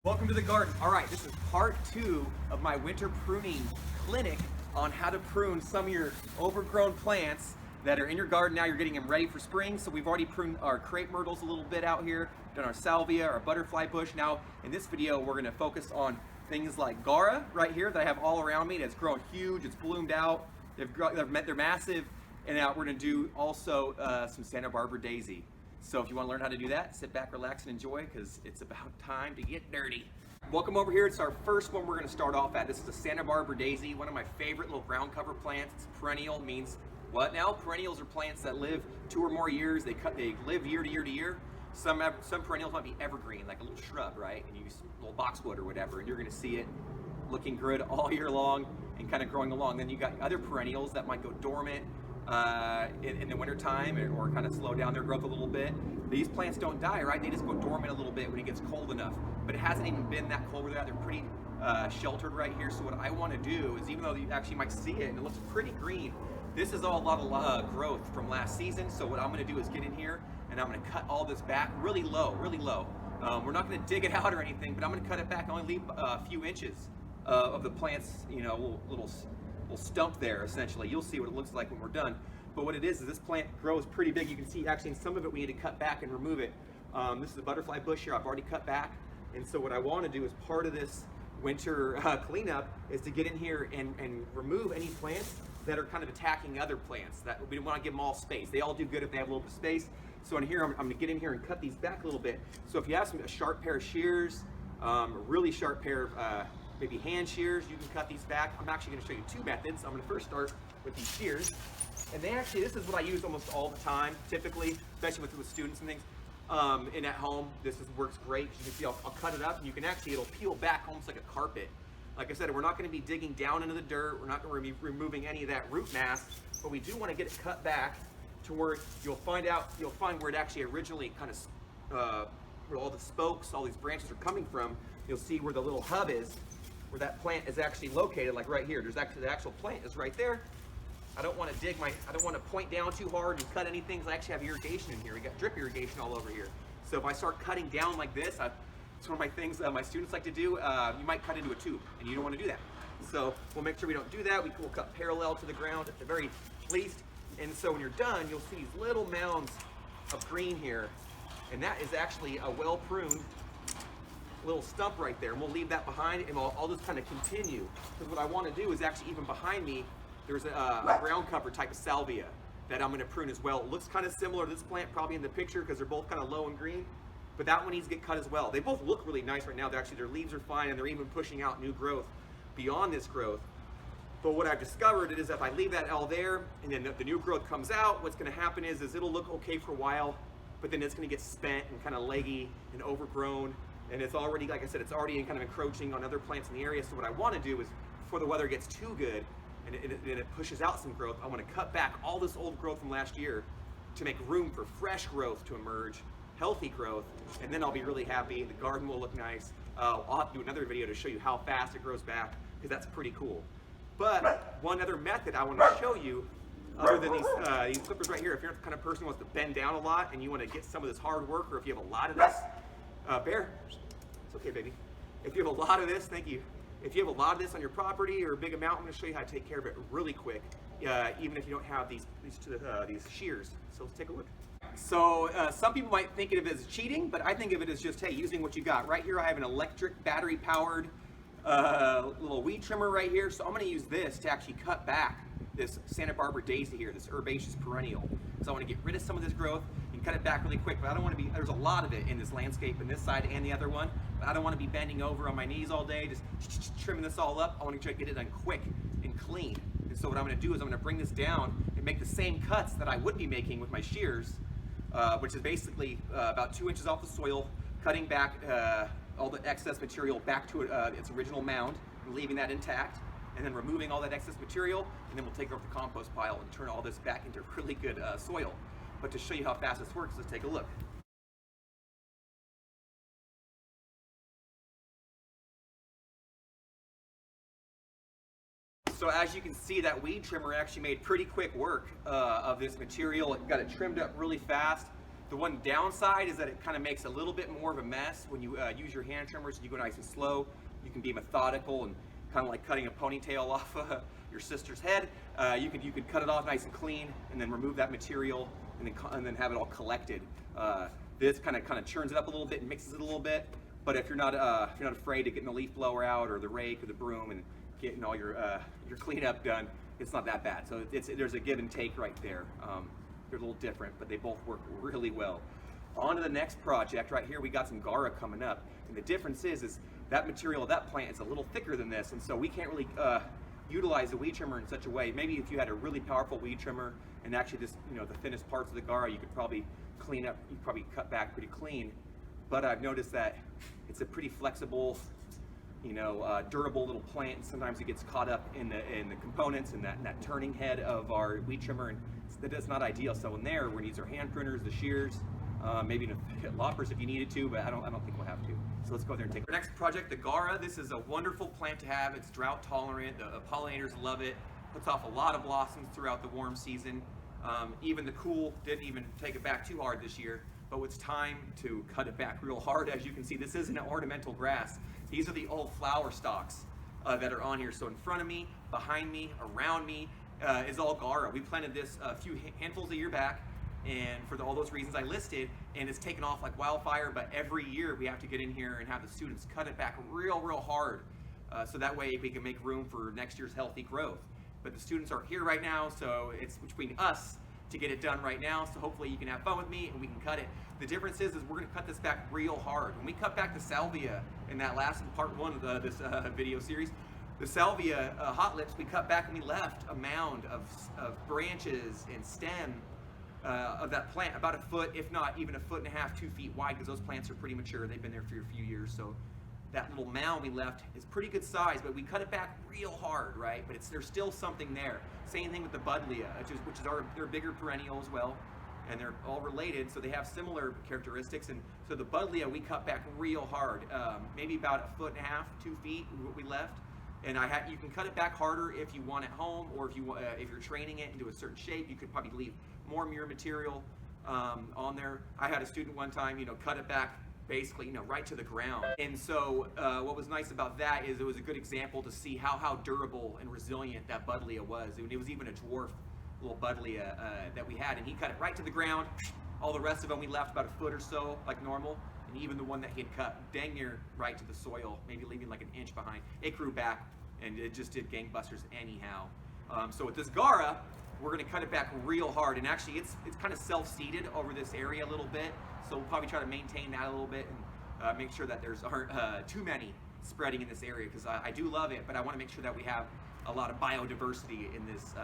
Welcome to the garden. All right, this is part 2 of my winter pruning clinic on how to prune some of your overgrown plants that are in your garden. Now you're getting them ready for spring. So we've already pruned our crepe myrtles a little bit out here, done our salvia, our butterfly bush. Now in this video, we're gonna focus on things like Gaura right here that I have all around me. That's grown huge, it's bloomed out, they're massive. And now we're gonna do also some Santa Barbara daisy. So if you want to learn how to do that, sit back, relax, and enjoy, because it's about time to get dirty. Welcome over here. It's our first one we're going to start off at. This is the Santa Barbara daisy, one of my favorite little ground cover plants. It's perennial, means what now? Perennials are plants that live 2 or more years. They live year to year to year. Some perennials might be evergreen, like a little shrub, right? And you use a little boxwood or whatever, and you're going to see it looking good all year long and kind of growing along. Then you got other perennials that might go dormant in the winter time, or kind of slow down their growth a little bit. These plants don't die, right? They just go dormant a little bit when it gets cold enough. But it hasn't even been that cold where they're pretty sheltered right here. So what I want to do is, even though you actually might see it and it looks pretty green, this is all a lot of growth from last season. So what I'm going to do is get in here and I'm going to cut all this back really low, really low. We're not going to dig it out or anything, but I'm going to cut it back and only leave a few inches of the plant's, little stump there. Essentially, you'll see what it looks like when we're done. But what it is this plant grows pretty big. You can see actually in some of it we need to cut back and remove it. This is a butterfly bush here. I've already cut back, and so what I want to do as part of this winter cleanup is to get in here and remove any plants that are kind of attacking other plants. That we want to give them all space. They all do good if they have a little bit of space. So in here I'm going to get in here and cut these back a little bit. So if you have a sharp pair of shears, a really sharp pair of maybe hand shears, you can cut these back. I'm actually going to show you 2 methods. I'm going to first start with these shears. And this is what I use almost all the time, typically, especially with students and things. And at home, works great. You can see I'll cut it up, and you can actually, it'll peel back almost like a carpet. Like I said, we're not going to be digging down into the dirt. We're not going to be removing any of that root mass, but we do want to get it cut back to where you'll find where it actually originally kind of, where all the spokes, all these branches are coming from. You'll see where the little hub is, where that plant is actually located, like right here. There's actually, the actual plant is right there. I don't want to point down too hard and cut anything, because I actually have irrigation in here. We got drip irrigation all over here. So if I start cutting down like this, it's one of my things my students like to do. You might cut into a tube, and you don't want to do that. So we'll make sure we don't do that. We'll cut parallel to the ground at the very least. And so when you're done, you'll see these little mounds of green here, and that is actually a well-pruned little stump right there. And we'll leave that behind, and I'll just kind of continue, because what I want to do is actually, even behind me, there's a ground cover type of salvia that I'm going to prune as well. It looks kind of similar to this plant probably in the picture, because they're both kind of low and green, but that one needs to get cut as well. They both look really nice right now. Their leaves are fine, and they're even pushing out new growth beyond this growth. But what I've discovered is if I leave that all there and then the new growth comes out, what's going to happen is it'll look okay for a while, but then it's going to get spent and kind of leggy and overgrown, and it's already, like I said, it's already kind of encroaching on other plants in the area. So what I want to do is, before the weather gets too good and it pushes out some growth, I want to cut back all this old growth from last year to make room for fresh growth to emerge, healthy growth, and then I'll be really happy. The garden will look nice. I'll have to do another video to show you how fast it grows back, because that's pretty cool. But one other method I want to show you, other than these clippers right here, if you're the kind of person who wants to bend down a lot and you want to get some of this hard work, or if you have a lot of this, Bear, it's okay, baby. If you have a lot of this, thank you. If you have a lot of this on your property or a big amount, I'm going to show you how to take care of it really quick, even if you don't have these shears. So let's take a look. So some people might think of it as cheating, but I think of it as just, hey, using what you got. Right here I have an electric battery-powered little weed trimmer right here. So I'm going to use this to actually cut back this Santa Barbara daisy here, this herbaceous perennial. So I want to get rid of some of this growth and cut it back really quick, but I don't want to be, there's a lot of it in this landscape, in this side and the other one, but I don't want to be bending over on my knees all day, just trimming this all up. I want to try to get it done quick and clean. And so what I'm going to do is I'm going to bring this down and make the same cuts that I would be making with my shears, which is basically about 2 inches off the soil, cutting back all the excess material back to its original mound, and leaving that intact, and then removing all that excess material, and then we'll take it off the compost pile and turn all this back into really good soil. But to show you how fast this works, let's take a look. So as you can see, that weed trimmer actually made pretty quick work of this material. It got it trimmed up really fast. The one downside is that it kind of makes a little bit more of a mess when you use your hand trimmers and you go nice and slow. You can be methodical and kind of like cutting a ponytail off your sister's head. You could cut it off nice and clean and then remove that material and then have it all collected. This kind of churns it up a little bit and mixes it a little bit. But if you're not afraid of getting the leaf blower out or the rake or the broom and getting all your cleanup done, it's not that bad. So there's a give and take right there. They're a little different, but they both work really well. On to the next project. Right here we got some Gaura coming up, and the difference is that material of that plant is a little thicker than this, and so we can't really utilize the weed trimmer in such a way. Maybe if you had a really powerful weed trimmer and actually this, the thinnest parts of the Gaura, you could probably clean up, you could probably cut back pretty clean. But I've noticed that it's a pretty flexible, durable little plant, and sometimes it gets caught up in the components and that turning head of our weed trimmer, and that's not ideal. So in there, we're gonna use our hand pruners, the shears, maybe loppers if you needed to, but I don't think we'll have to. So let's go there and take our next project, the Gaura. This is a wonderful plant to have. It's drought tolerant. The pollinators love it. Puts off a lot of blossoms throughout the warm season. Even the cool didn't even take it back too hard this year. But it's time to cut it back real hard. As you can see, this isn't an ornamental grass. These are the old flower stalks that are on here. So in front of me, behind me, around me is all Gaura. We planted this a few handfuls a year back, and for all those reasons I listed, and it's taken off like wildfire. But every year we have to get in here and have the students cut it back real hard, so that way we can make room for next year's healthy growth. But the students aren't here right now, so it's between us to get it done right now, so hopefully you can have fun with me and we can cut it. The difference is we're gonna cut this back real hard. When we cut back the salvia in that last part one of this video series, the salvia hot lips, we cut back and we left a mound of branches and stem of that plant, about a foot, if not even a foot and a half, 2 feet wide, because those plants are pretty mature. They've been there for a few years, so that little mound we left is pretty good size, but we cut it back real hard, right? But there's still something there. Same thing with the buddleia, which is they're bigger perennial as well, and they're all related, so they have similar characteristics. And so the buddleia we cut back real hard, maybe about a foot and a half, 2 feet, what we left. And you can cut it back harder if you want at home, or if you're training it into a certain shape, you could probably leave more mirror material on there. I had a student one time, cut it back basically, right to the ground. And so what was nice about that is it was a good example to see how durable and resilient that buddleia was. It was even a dwarf little buddleia that we had, and he cut it right to the ground. All the rest of them we left about a foot or so, like normal, and even the one that he had cut dang near right to the soil, maybe leaving like an inch behind. It grew back, and it just did gangbusters anyhow. So with this Gaura, we're gonna cut it back real hard, and actually it's kind of self-seeded over this area a little bit, so we'll probably try to maintain that a little bit and make sure that there's aren't too many spreading in this area, because I do love it, but I want to make sure that we have a lot of biodiversity in this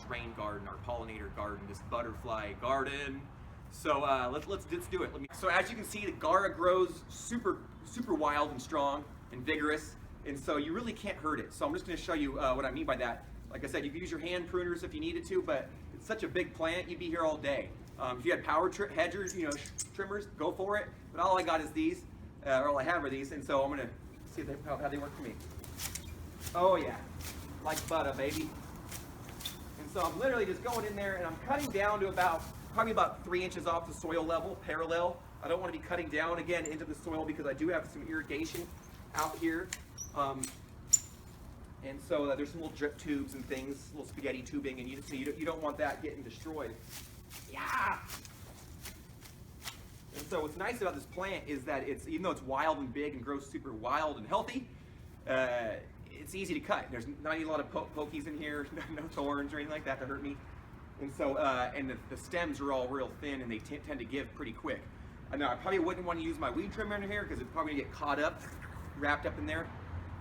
rain garden, our pollinator garden, this butterfly garden. So let's do it. So as you can see, the Gaura grows super wild and strong and vigorous, and so you really can't hurt it. So I'm just going to show you what I mean by that. Like I said, you can use your hand pruners if you needed to, but it's such a big plant, you'd be here all day. If you had power hedgers, trimmers, go for it. But all I got is these, or all I have are these, and so I'm gonna see how they work for me. Oh yeah, like butter, baby. And so I'm literally just going in there and I'm cutting down to probably about 3 inches off the soil level, parallel. I don't want to be cutting down again into the soil because I do have some irrigation out here. And so there's some little drip tubes and things, little spaghetti tubing, and you don't want that getting destroyed. Yeah! And so what's nice about this plant is that even though it's wild and big and grows super wild and healthy, it's easy to cut. There's not a lot of pokies in here, no thorns or anything like that to hurt me. And so, and the stems are all real thin and they tend to give pretty quick. Now I probably wouldn't want to use my weed trimmer in here because it's probably gonna get caught up, wrapped up in there,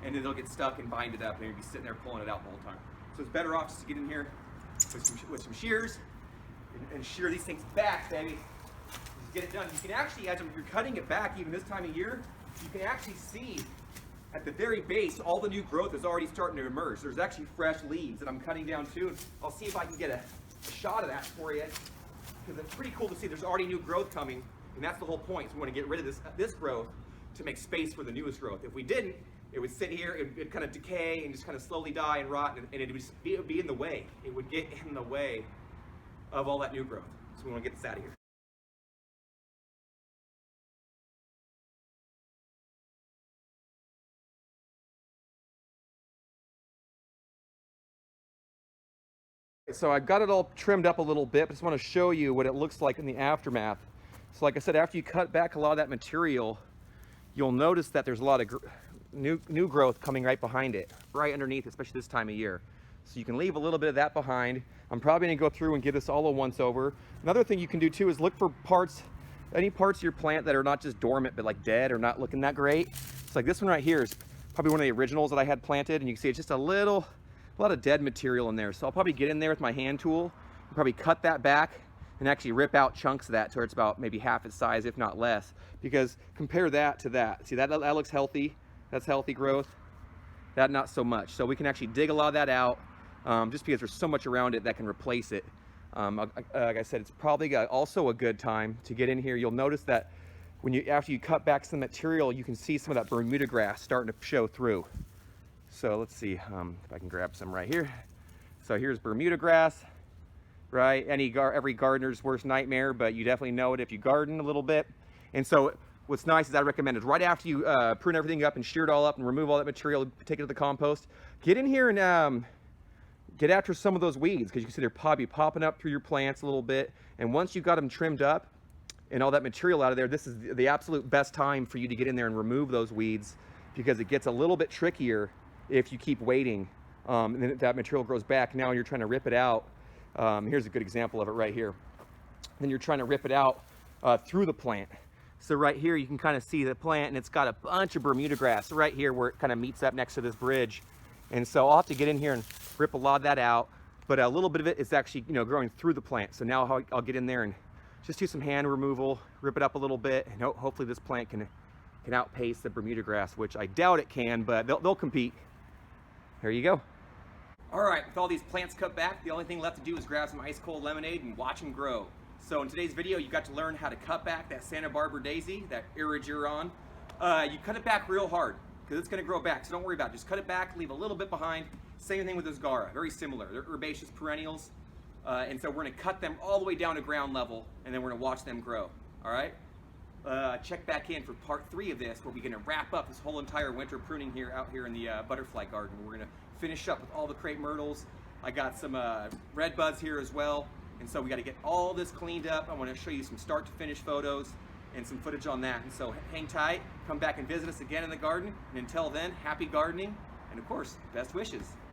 and then it'll get stuck and binded up and you'll be sitting there pulling it out the whole time. So it's better off just to get in here with some shears and shear these things back, baby. Just get it done. You can actually, as you're cutting it back, even this time of year, you can actually see at the very base, all the new growth is already starting to emerge. There's actually fresh leaves that I'm cutting down too. I'll see if I can get a shot of that for you, because it's pretty cool to see there's already new growth coming, and that's the whole point. So we want to get rid of this growth to make space for the newest growth. If we didn't, it would sit here, it'd kind of decay and just kind of slowly die and rot, and it would be in the way. It would get in the way of all that new growth. So we want to get this out of here. So I've got it all trimmed up a little bit, but just want to show you what it looks like in the aftermath. So like I said, after you cut back a lot of that material, you'll notice that there's a lot of new growth coming right behind it, right underneath, especially this time of year. So you can leave a little bit of that behind. I'm probably gonna go through and give this all a once over. Another thing you can do too is look for parts, any parts of your plant that are not just dormant, but like dead or not looking that great. It's like this one right here is probably one of the originals that I had planted, and you can see it's just a lot of dead material in there. So I'll probably get in there with my hand tool and probably cut that back and actually rip out chunks of that to where it's about maybe half its size, if not less. Because compare that to that. See, that looks healthy. That's healthy growth. That not so much. So we can actually dig a lot of that out, just because there's so much around it that can replace it. Like I said, it's probably also a good time to get in here. You'll notice that after you cut back some material, you can see some of that Bermuda grass starting to show through. So let's see if I can grab some right here. So here's Bermuda grass, right? Every gardener's worst nightmare, but you definitely know it if you garden a little bit. And so what's nice is I recommend is right after you prune everything up and shear it all up and remove all that material, take it to the compost, get in here and get after some of those weeds, because you can see they're probably popping up through your plants a little bit. And once you've got them trimmed up and all that material out of there, this is the absolute best time for you to get in there and remove those weeds, because it gets a little bit trickier if you keep waiting, and then that material grows back. Now you're trying to rip it out. Here's a good example of it right here. Then you're trying to rip it out through the plant. So right here you can kind of see the plant, and it's got a bunch of Bermuda grass right here where it kind of meets up next to this bridge. And so I'll have to get in here and rip a lot of that out, but a little bit of it is actually, growing through the plant. So now I'll get in there and just do some hand removal, rip it up a little bit, and hopefully this plant can outpace the Bermuda grass, which I doubt it can, but they'll compete. There you go. All right, with all these plants cut back, the only thing left to do is grab some ice cold lemonade and watch them grow. So in today's video, you got to learn how to cut back that Santa Barbara daisy, that Erigeron. You cut it back real hard, because it's gonna grow back, so don't worry about it. Just cut it back, leave a little bit behind. Same thing with this Gaura, very similar. They're herbaceous perennials. And so we're gonna cut them all the way down to ground level, and then we're gonna watch them grow, all right? Check back in for part 3 of this, where we're gonna wrap up this whole entire winter pruning out here in the butterfly garden. We're gonna finish up with all the crepe myrtles. I got some red buds here as well. And so we gotta get all this cleaned up. I wanna show you some start to finish photos and some footage on that. And so hang tight, come back and visit us again in the garden. And until then, happy gardening, and of course, best wishes.